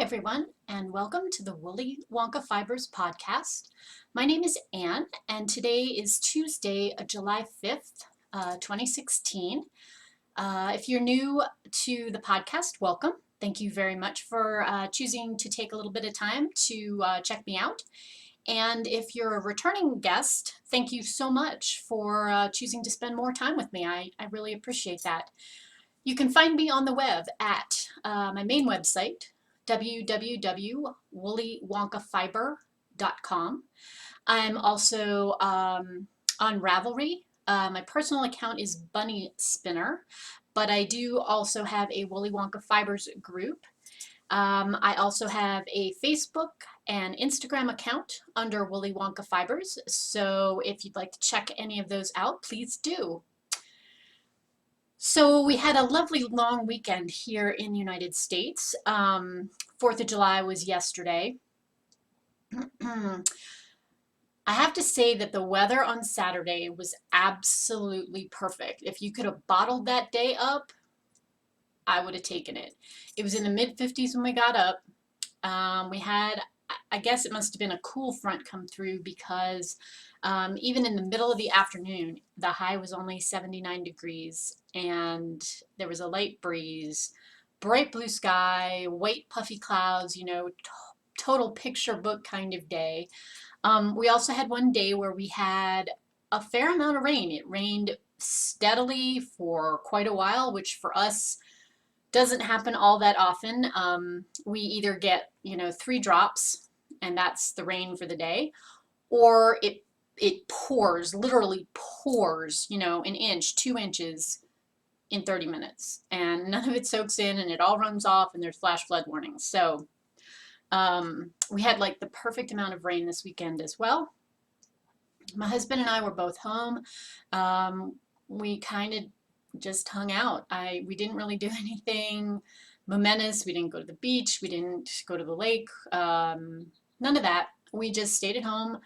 everyone, and welcome to the Willy Wonka Fibers podcast. My name is Anne, and today is Tuesday, July 5th, 2016. If you're new to the podcast, welcome. Thank you very much for choosing to take a little bit of time to check me out. And if you're a returning guest, thank you so much for choosing to spend more time with me. I really appreciate that. You can find me on the web at my main website, www.woolywonkafiber.com. I'm also on Ravelry. My personal account is Bunny Spinner, but I do also have a Willy Wonka Fibers group. I also have a Facebook and Instagram account under Willy Wonka Fibers, so if you'd like to check any of those out, please do. So we had a lovely long weekend here in the United States. 4th of July was yesterday. I have to say that the weather on Saturday was absolutely perfect. If you could have bottled that day up, I would have taken it. It was in the mid-50s when we got up. We had, I guess it must have been a cool front come through because even in the middle of the afternoon, the high was only 79 degrees and there was a light breeze, bright blue sky, white puffy clouds, total picture book kind of day. We also had one day where we had a fair amount of rain. It rained steadily for quite a while, which for us doesn't happen all that often. We either get, 3 drops, and that's the rain for the day, or it pours, literally pours, an inch, 2 inches in 30 minutes, and none of it soaks in, and it all runs off, and there's flash flood warnings. So we had like the perfect amount of rain this weekend as well. My husband and I were both home. We kind of just hung out. We didn't really do anything momentous. We didn't go to the beach. We didn't go to the lake. None of that. We just stayed at home,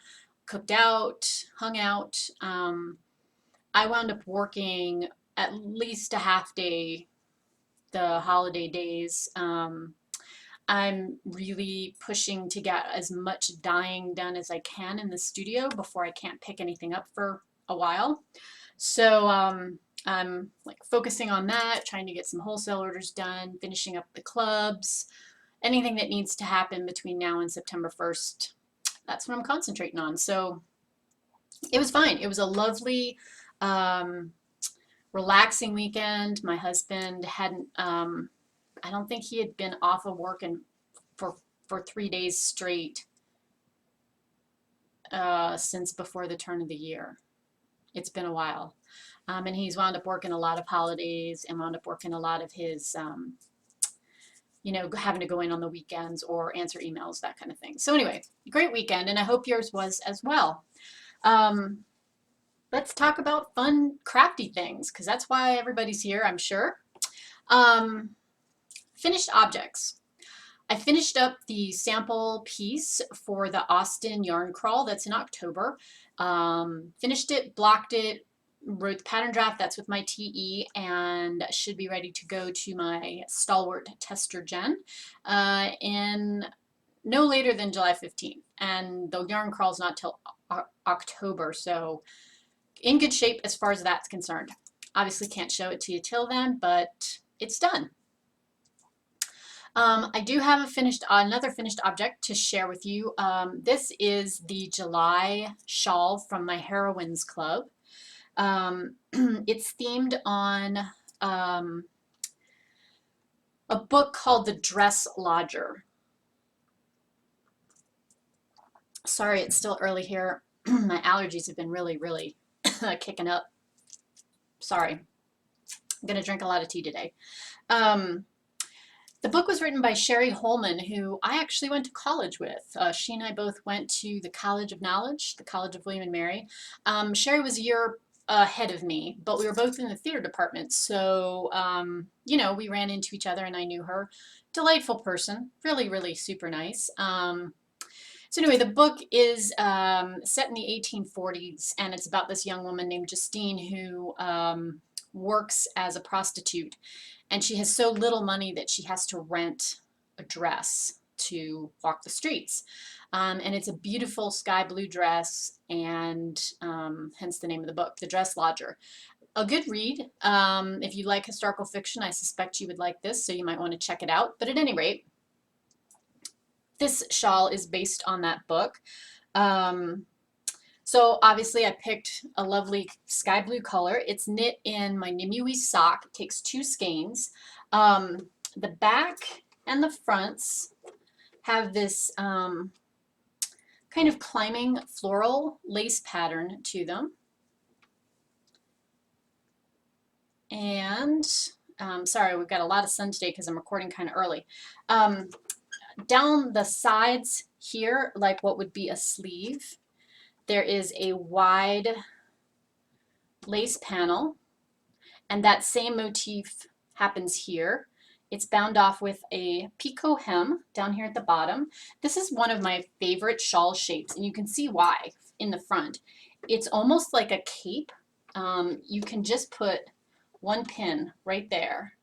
cooked out, hung out. I wound up working at least a half day the holiday days. I'm really pushing to get as much dyeing done as I can in the studio before I can't pick anything up for a while. So I'm like focusing on that, trying to get some wholesale orders done, finishing up the clubs, anything that needs to happen between now and September 1st. That's what I'm concentrating on. So it was fine. It was a lovely, relaxing weekend. My husband hadn't, I don't think he had been off of work for 3 days straight since before the turn of the year. It's been a while. And he's wound up working a lot of holidays and wound up working a lot of his, having to go in on the weekends or answer emails, that kind of thing. So anyway, great weekend, and I hope yours was as well. Let's talk about fun, crafty things, because that's why everybody's here, I'm sure. Finished objects. I finished up the sample piece for the Austin yarn crawl that's in October. Finished it, blocked it, wrote the pattern draft, that's with my TE, and should be ready to go to my Stalwart tester Jen in no later than July 15th. And the yarn crawl's not till October, so in good shape as far as that's concerned. Obviously can't show it to you till then, but it's done. I do have another finished object to share with you. This is the July shawl from my Heroines Club. It's themed on a book called The Dress Lodger. Sorry, it's still early here. My allergies have been really, really kicking up. Sorry. I'm going to drink a lot of tea today. The book was written by Sherry Holman, who I actually went to college with. She and I both went to the College of Knowledge, the College of William and Mary. Sherry was a year ahead of me, but we were both in the theater department. So, we ran into each other and I knew her. Delightful person, really, really super nice. So anyway, the book is set in the 1840s, and it's about this young woman named Justine who works as a prostitute, and she has so little money that she has to rent a dress to walk the streets. And it's a beautiful sky blue dress, and hence the name of the book, The Dress Lodger. A good read. If you like historical fiction, I suspect you would like this, so you might want to check it out. But at any rate, this shawl is based on that book. So obviously I picked a lovely sky blue color. It's knit in my Nimue sock. It takes 2 skeins. The back and the fronts have this kind of climbing floral lace pattern to them. And sorry, we've got a lot of sun today because I'm recording kind of early. Down the sides here, like what would be a sleeve, there is a wide lace panel, and that same motif happens here. It's bound off with a picot hem down here at the bottom. This is one of my favorite shawl shapes, and you can see why in the front. It's almost like a cape. You can just put 1 pin right there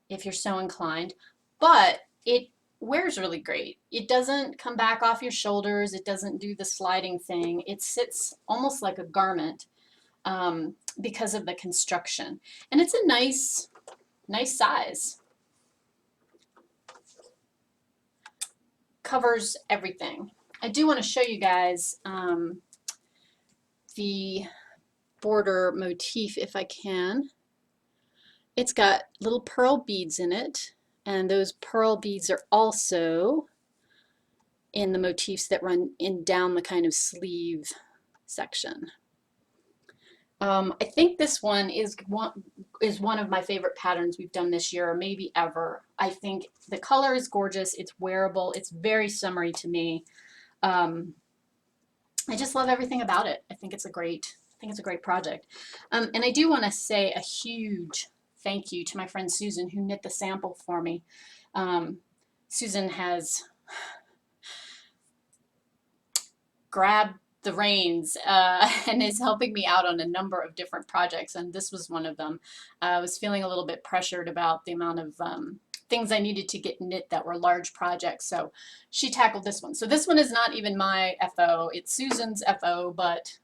if you're so inclined, but it wears really great. It doesn't come back off your shoulders. It doesn't do the sliding thing. It sits almost like a garment because of the construction. And it's a nice size. Covers everything. I do want to show you guys the border motif if I can. It's got little pearl beads in it, and those pearl beads are also in the motifs that run in down the kind of sleeve section. I think this one is one of my favorite patterns we've done this year, or maybe ever. I think the color is gorgeous. It's wearable. It's very summery to me. I just love everything about it. I think it's a great project. And I do want to say a huge thank you to my friend Susan, who knit the sample for me. Susan has grabbed the reins and is helping me out on a number of different projects, and this was one of them. I was feeling a little bit pressured about the amount of things I needed to get knit that were large projects, so she tackled this one. So this one is not even my FO, it's Susan's FO, but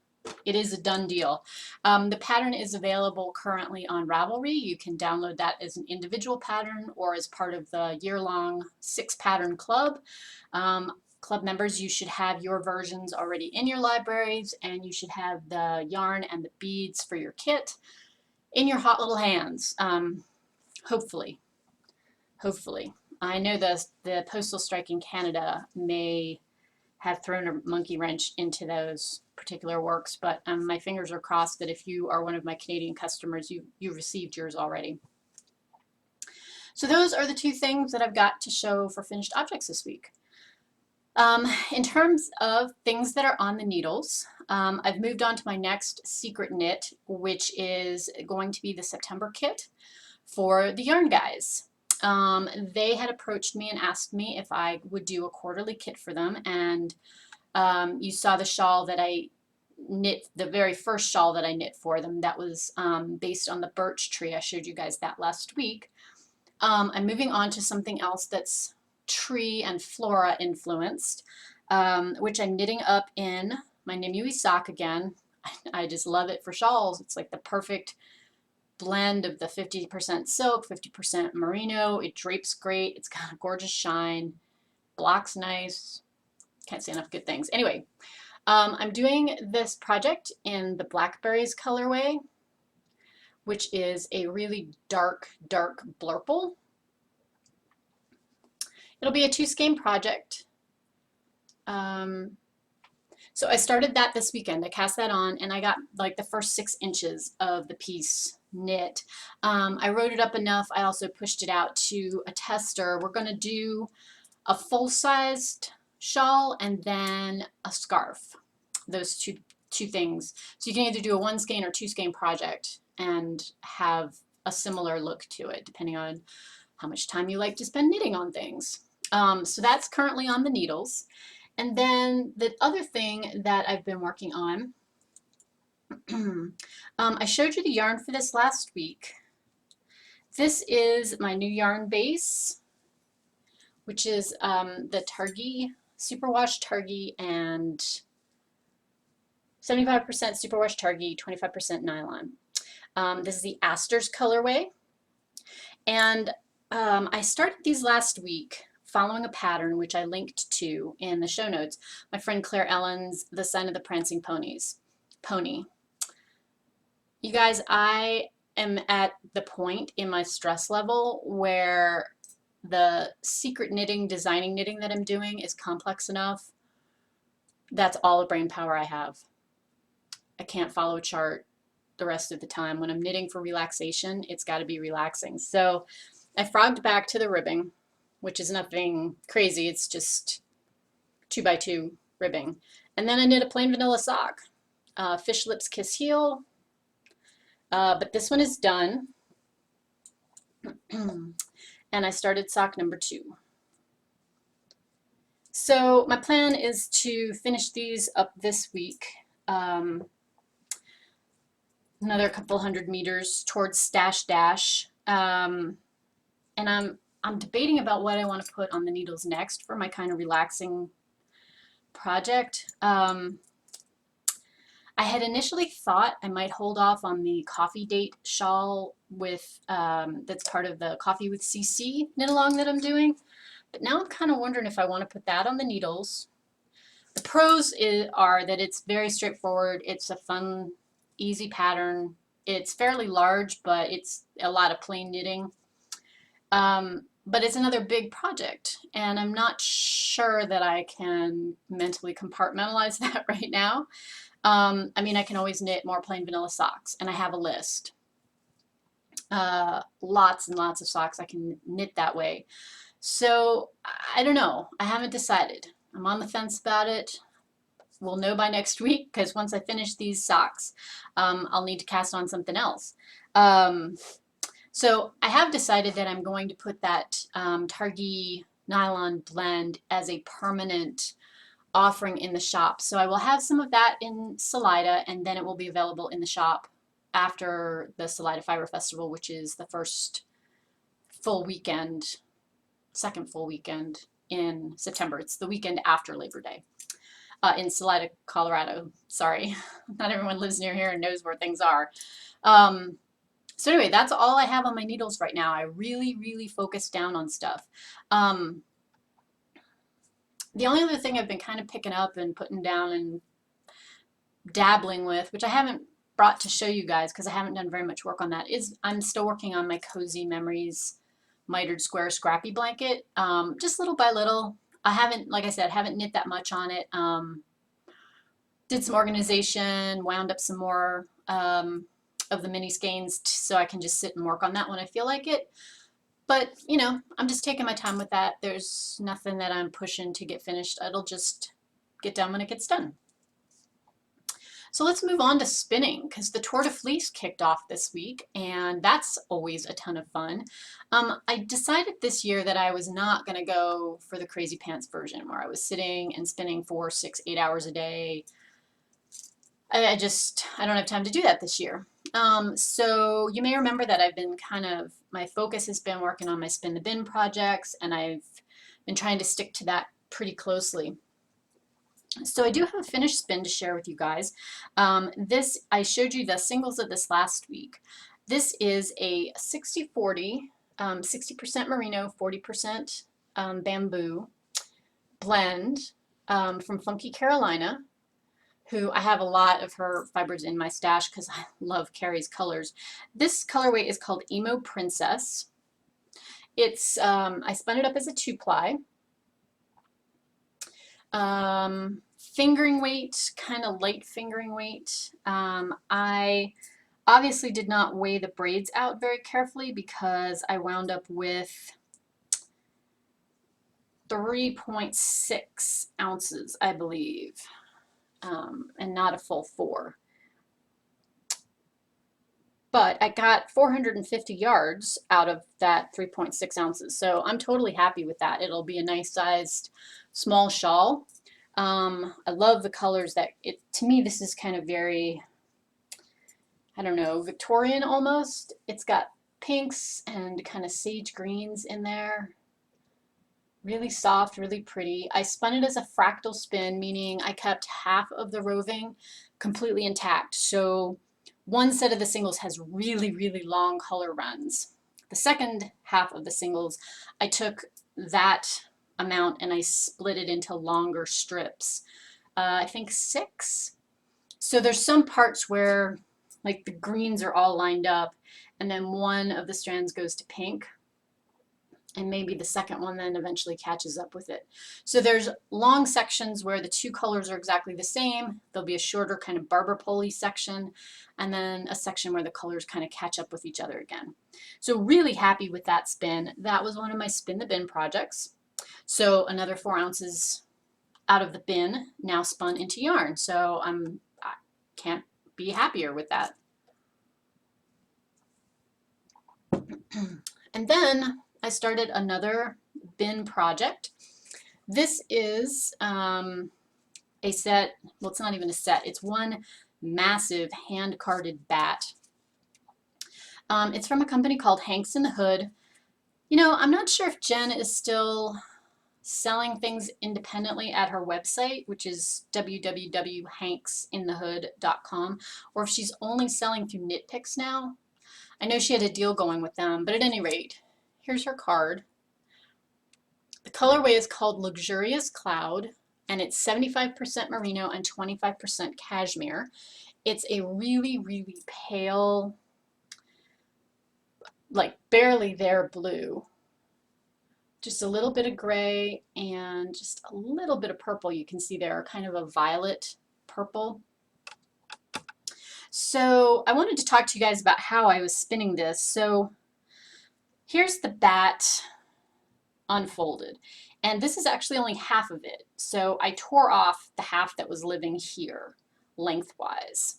it is a done deal. The pattern is available currently on Ravelry. You can download that as an individual pattern or as part of the year-long 6-pattern club. Club members, you should have your versions already in your libraries, and you should have the yarn and the beads for your kit in your hot little hands, hopefully. I know the postal strike in Canada may have thrown a monkey wrench into those particular works, but my fingers are crossed that if you are one of my Canadian customers, you received yours already. So those are the 2 things that I've got to show for finished objects this week. In terms of things that are on the needles, I've moved on to my next secret knit, which is going to be the September kit for the Yarn Guys. They had approached me and asked me if I would do a quarterly kit for them, and you saw the shawl that I knit, the very first shawl that I knit for them. That was based on the birch tree. I showed you guys that last week. I'm moving on to something else that's tree and flora influenced, which I'm knitting up in my Nimue sock again. I just love it for shawls. It's like the perfect blend of the 50% silk, 50% merino. It drapes great. It's got a gorgeous shine. Block's nice. Can't say enough good things. Anyway, I'm doing this project in the Blackberries colorway, which is a really dark blurple. It'll be a 2-skein project. So I started that this weekend. I cast that on, and I got like the first 6 inches of the piece knit. I wrote it up enough. I also pushed it out to a tester. We're going to do a full-sized shawl and then a scarf. Those two things. So you can either do a 1-skein or 2-skein project and have a similar look to it, depending on how much time you like to spend knitting on things. So that's currently on the needles. And then the other thing that I've been working on, I showed you the yarn for this last week. This is my new yarn base, which is the Targhee, Superwash Targhee, and 75% Superwash Targhee, 25% nylon. This is the Asters colorway. And I started these last week following a pattern which I linked to in the show notes. My friend Claire Ellen's The Sign of the Prancing Pony. You guys, I am at the point in my stress level where the secret knitting, designing knitting that I'm doing is complex enough. That's all the brain power I have. I can't follow a chart the rest of the time. When I'm knitting for relaxation, it's got to be relaxing. So I frogged back to the ribbing, which is nothing crazy. It's just 2x2 ribbing. And then I knit a plain vanilla sock. Fish Lips Kiss Heel. But this one is done. And I started sock number 2. So my plan is to finish these up this week. Another couple 100 meters towards Stash Dash. And I'm debating about what I want to put on the needles next for my kind of relaxing project. I had initially thought I might hold off on the coffee date shawl with that's part of the Coffee with CC knit along that I'm doing. But now I'm kind of wondering if I want to put that on the needles. The pros are that it's very straightforward. It's a fun, easy pattern. It's fairly large, but it's a lot of plain knitting. But it's another big project, and I'm not sure that I can mentally compartmentalize that right now. I mean, I can always knit more plain vanilla socks, and I have a list. Lots and lots of socks I can knit that way. So I don't know. I haven't decided. I'm on the fence about it. We'll know by next week, because once I finish these socks, I'll need to cast on something else. So I have decided that I'm going to put that Targhee nylon blend as a permanent offering in the shop. So I will have some of that in Salida, and then it will be available in the shop after the Salida Fiber Festival, which is the first full weekend, second full weekend in September. It's the weekend after Labor Day in Salida, Colorado. Sorry, not everyone lives near here and knows where things are. So anyway, that's all I have on my needles right now. I really, really focus down on stuff. The only other thing I've been kind of picking up and putting down and dabbling with, which I haven't brought to show you guys because I haven't done very much work on that, is I'm still working on my Cozy Memories mitered square scrappy blanket, just little by little. I haven't, like I said, haven't knit that much on it. Did some organization, wound up some more of the mini skeins so I can just sit and work on that when I feel like it. But, you know, I'm just taking my time with that. There's nothing that I'm pushing to get finished. It'll just get done when it gets done. So let's move on to spinning, because the Tour de Fleece kicked off this week, and that's always a ton of fun. I decided this year that I was not going to go for the Crazy Pants version, where I was sitting and spinning 4, 6, 8 hours a day. I don't have time to do that this year. So you may remember that I've been my focus has been working on my Spin the Bin projects, and I've been trying to stick to that pretty closely. So I do have a finished spin to share with you guys. I showed you the singles of this last week. This is a 60-40, 60% merino, 40% bamboo blend from Funky Carolina, who I have a lot of her fibers in my stash because I love Carrie's colors. This colorway is called Emo Princess. It's I spun it up as a 2-ply. Fingering weight, kind of light fingering weight. I obviously did not weigh the braids out very carefully because I wound up with 3.6 ounces, I believe, and not a full 4. But I got 450 yards out of that 3.6 ounces, so I'm totally happy with that. It'll be a nice sized small shawl. I love the colors to me this is kind of very, I don't know, Victorian almost. It's got pinks and kind of sage greens in there. Really soft, really pretty. I spun it as a fractal spin, meaning I kept half of the roving completely intact. So one set of the singles has really, really long color runs. The second half of the singles, I took that amount and I split it into longer strips. I think 6. So there's some parts where like the greens are all lined up and then one of the strands goes to pink and maybe the second one then eventually catches up with it. So there's long sections where the two colors are exactly the same. There'll be a shorter kind of barber pole section, and then a section where the colors kind of catch up with each other again. So really happy with that spin. That was one of my spin the bin projects. So another 4 ounces out of the bin now spun into yarn. So I can't be happier with that. And then I started another bin project. This is a set, well, it's not even a set, it's one massive hand-carded bat. It's from a company called Hanks in the Hood. You know, I'm not sure if Jen is still selling things independently at her website, which is www.hanksinthehood.com, or if she's only selling through Knit Picks now. I know she had a deal going with them, but at any rate, here's her card. The colorway is called Luxurious Cloud, and it's 75% merino and 25% cashmere. It's a really, really pale, like barely there blue. Just a little bit of gray and just a little bit of purple you can see there, kind of a violet purple. So I wanted to talk to you guys about how I was spinning this. So here's the bat unfolded. And this is actually only half of it. So I tore off the half that was living here lengthwise.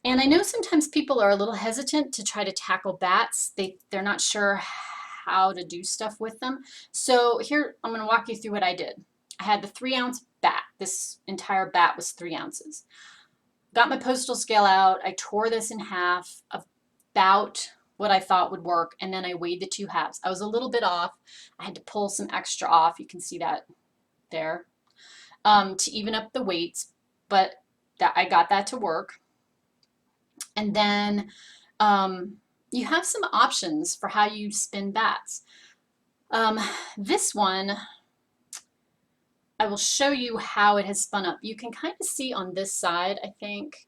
And I know sometimes people are a little hesitant to try to tackle bats. They're not sure how to do stuff with them. So here, I'm going to walk you through what I did. I had the 3-ounce bat. This entire bat was 3 ounces. Got my postal scale out. I tore this in half, about what I thought would work, and then I weighed the 2 halves. I was a little bit off. I had to pull some extra off. You can see that there to even up the weights, but I got that to work. And then you have some options for how you spin bats. This one, I will show you how it has spun up. You can kind of see on this side, I think,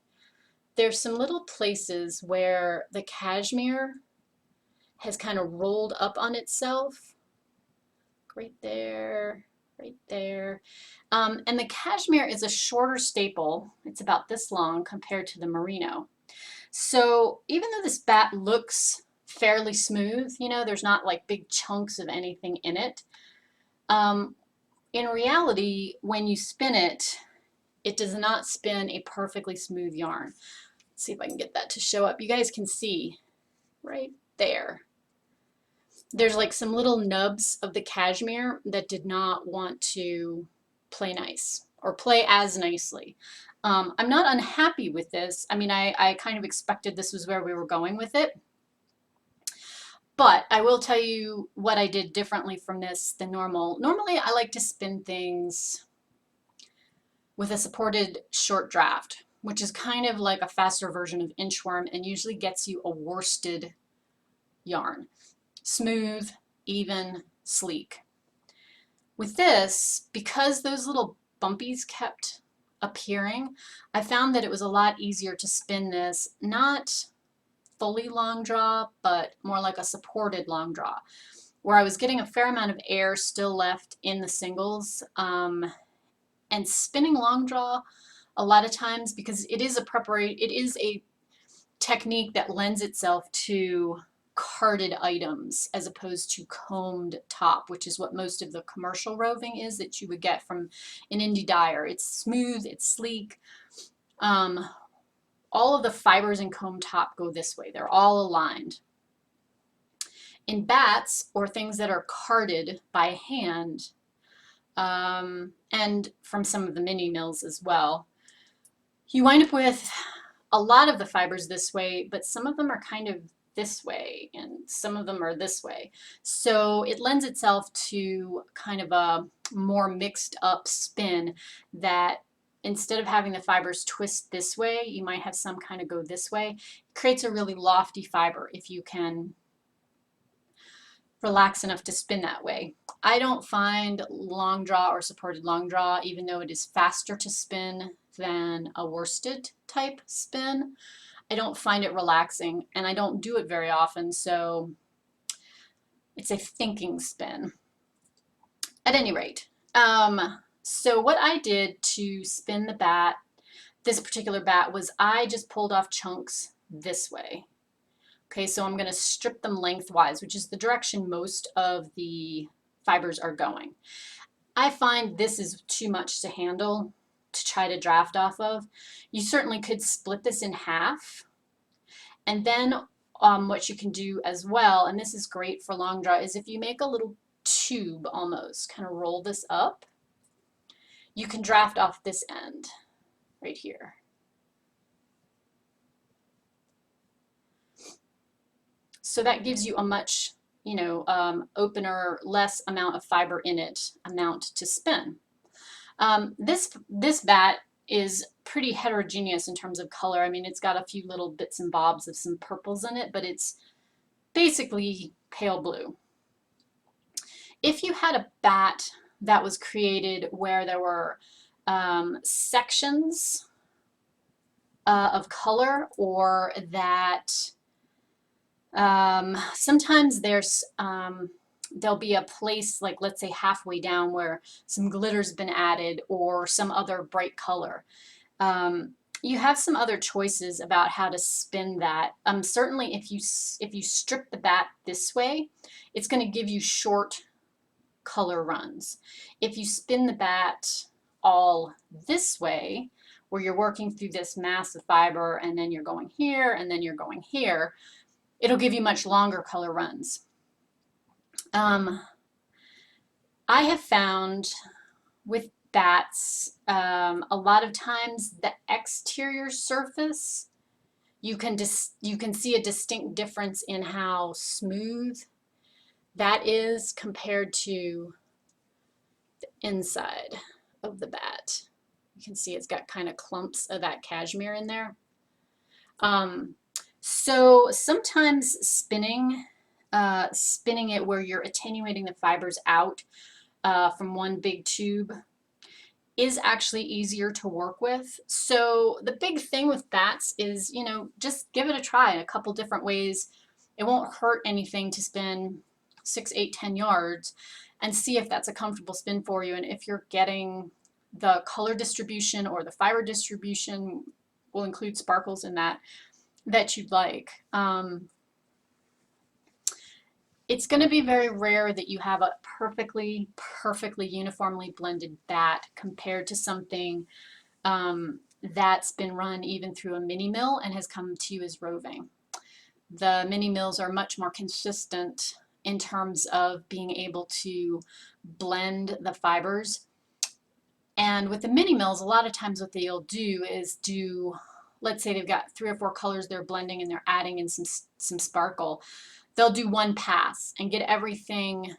there's some little places where the cashmere has kind of rolled up on itself. Right there, right there. And the cashmere is a shorter staple. It's about this long compared to the merino. So even though this bat looks fairly smooth, you know, there's not like big chunks of anything in it. In reality, when you spin it, it does not spin a perfectly smooth yarn. Let's see if I can get that to show up. You guys can see right there. There's like some little nubs of the cashmere that did not want to play nice or play as nicely. I'm not unhappy with this. I mean, I kind of expected this was where we were going with it. But I will tell you what I did differently from this than normal. Normally, I like to spin things with a supported short draft, which is kind of like a faster version of inchworm and usually gets you a worsted yarn. Smooth, even, sleek. With this, because those little bumpies kept appearing, I found that it was a lot easier to spin this, not fully long draw, but more like a supported long draw, where I was getting a fair amount of air still left in the singles. And spinning long draw a lot of times, because it is a technique that lends itself to carded items as opposed to combed top, which is what most of the commercial roving is that you would get from an indie dyer. It's smooth, it's sleek. All of the fibers in comb top go this way. They're all aligned. In bats, or things that are carded by hand, and from some of the mini mills as well, you wind up with a lot of the fibers this way, but some of them are kind of this way and some of them are this way. So it lends itself to kind of a more mixed up spin that instead of having the fibers twist this way, you might have some kind of go this way. It creates a really lofty fiber if you can relax enough to spin that way. I don't find long draw or supported long draw, even though it is faster to spin than a worsted type spin, I don't find it relaxing, and I don't do it very often, so it's a thinking spin. At any rate, so what I did to spin the bat, this particular bat, was I just pulled off chunks this way. Okay, so I'm going to strip them lengthwise, which is the direction most of the fibers are going. I find this is too much to handle to try to draft off of. You certainly could split this in half, and then what you can do as well, and this is great for long draw, is if you make a little tube almost, kind of roll this up, you can draft off this end right here. So that gives you a much, opener, less amount of fiber in it, amount to spin. This bat is pretty heterogeneous in terms of color. I mean, it's got a few little bits and bobs of some purples in it, but it's basically pale blue. If you had a bat that was created where there were sections of color, or that sometimes there'll be a place, like let's say halfway down, where some glitter's been added or some other bright color. You have some other choices about how to spin that. Certainly if you strip the bat this way, it's going to give you short color runs. If you spin the bat all this way, where you're working through this mass of fiber and then you're going here and then you're going here, it'll give you much longer color runs. I have found with bats, a lot of times the exterior surface, you can see a distinct difference in how smooth that is compared to the inside of the bat. You can see it's got kind of clumps of that cashmere in there. So sometimes spinning it where you're attenuating the fibers out from one big tube is actually easier to work with. So the big thing with bats is, just give it a try in a couple different ways. It won't hurt anything to spin 6, 8, 10 yards and see if that's a comfortable spin for you, and if you're getting the color distribution or the fiber distribution, will include sparkles in that you'd like. It's going to be very rare that you have a perfectly uniformly blended bat compared to something that's been run even through a mini mill and has come to you as roving. The mini mills are much more consistent in terms of being able to blend the fibers. And with the mini mills, a lot of times what they'll do is let's say they've got 3 or 4 colors they're blending and they're adding in some sparkle. They'll do one pass and get everything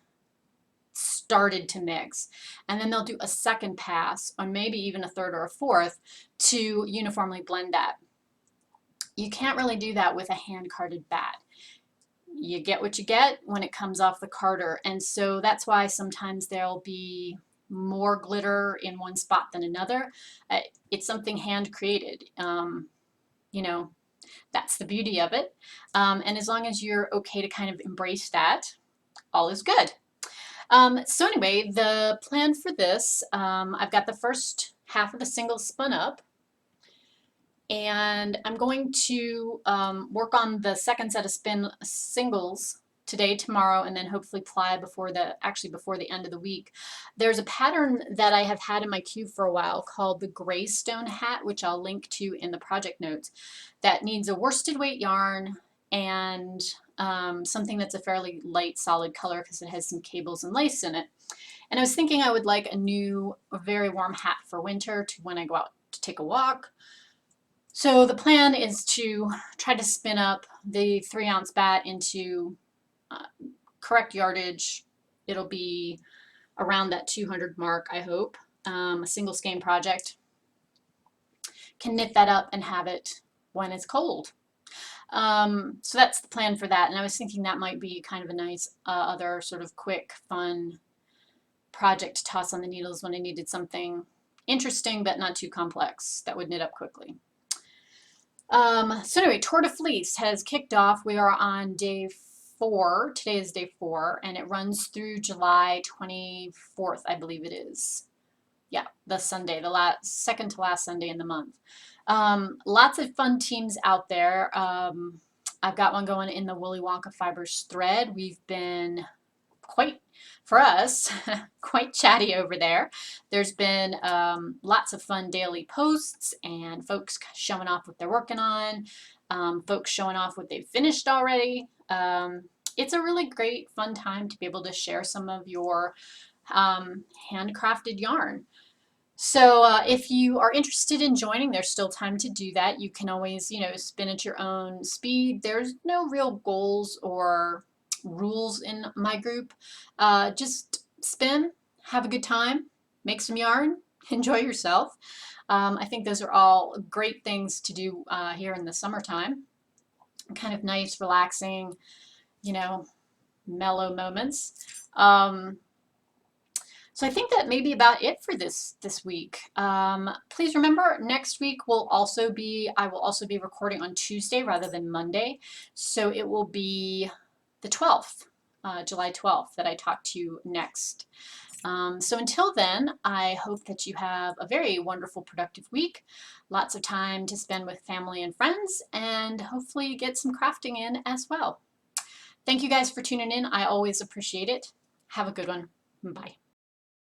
started to mix, and then they'll do a second pass, or maybe even a third or a fourth, to uniformly blend that. You can't really do that with a hand-carded bat. You get what you get when it comes off the carder, and so that's why sometimes there'll be more glitter in one spot than another. It's something hand-created. That's the beauty of it. And as long as you're okay to kind of embrace that, all is good. So anyway, the plan for this, I've got the first half of the singles spun up, and I'm going to work on the second set of singles today, tomorrow, and then hopefully ply before the end of the week. There's a pattern that I have had in my queue for a while called the Greystone hat, which I'll link to in the project notes, that needs a worsted weight yarn and something that's a fairly light solid color because it has some cables and lace in it. And I was thinking I would like a very warm hat for winter, to when I go out to take a walk. So the plan is to try to spin up the 3-ounce bat into uh, correct yardage. It'll be around that 200 mark, I hope. A single skein project. Can knit that up and have it when it's cold. So that's the plan for that. And I was thinking that might be kind of a nice other sort of quick, fun project to toss on the needles when I needed something interesting but not too complex that would knit up quickly. So anyway, Tour de Fleece has kicked off. We are on day 4. Today is day 4, and it runs through July 24th, I believe it is. Yeah, the Sunday, the second to last Sunday in the month. Lots of fun teams out there. I've got one going in the Willy Wonka Fibers thread. We've been quite, for us, quite chatty over there. There's been lots of fun daily posts and folks showing off what they're working on, folks showing off what they've finished already. It's a really great, fun time to be able to share some of your handcrafted yarn. So if you are interested in joining, there's still time to do that. You can always, spin at your own speed. There's no real goals or rules in my group. Just spin, have a good time, make some yarn, enjoy yourself. I think those are all great things to do here in the summertime. Kind of nice, relaxing, mellow moments. So I think that may be about it for this week. Please remember, next week I will also be recording on Tuesday rather than Monday. So it will be the 12th, July 12th, that I talk to you next. So until then, I hope that you have a very wonderful, productive week. Lots of time to spend with family and friends, and hopefully get some crafting in as well. Thank you guys for tuning in. I always appreciate it. Have a good one. Bye.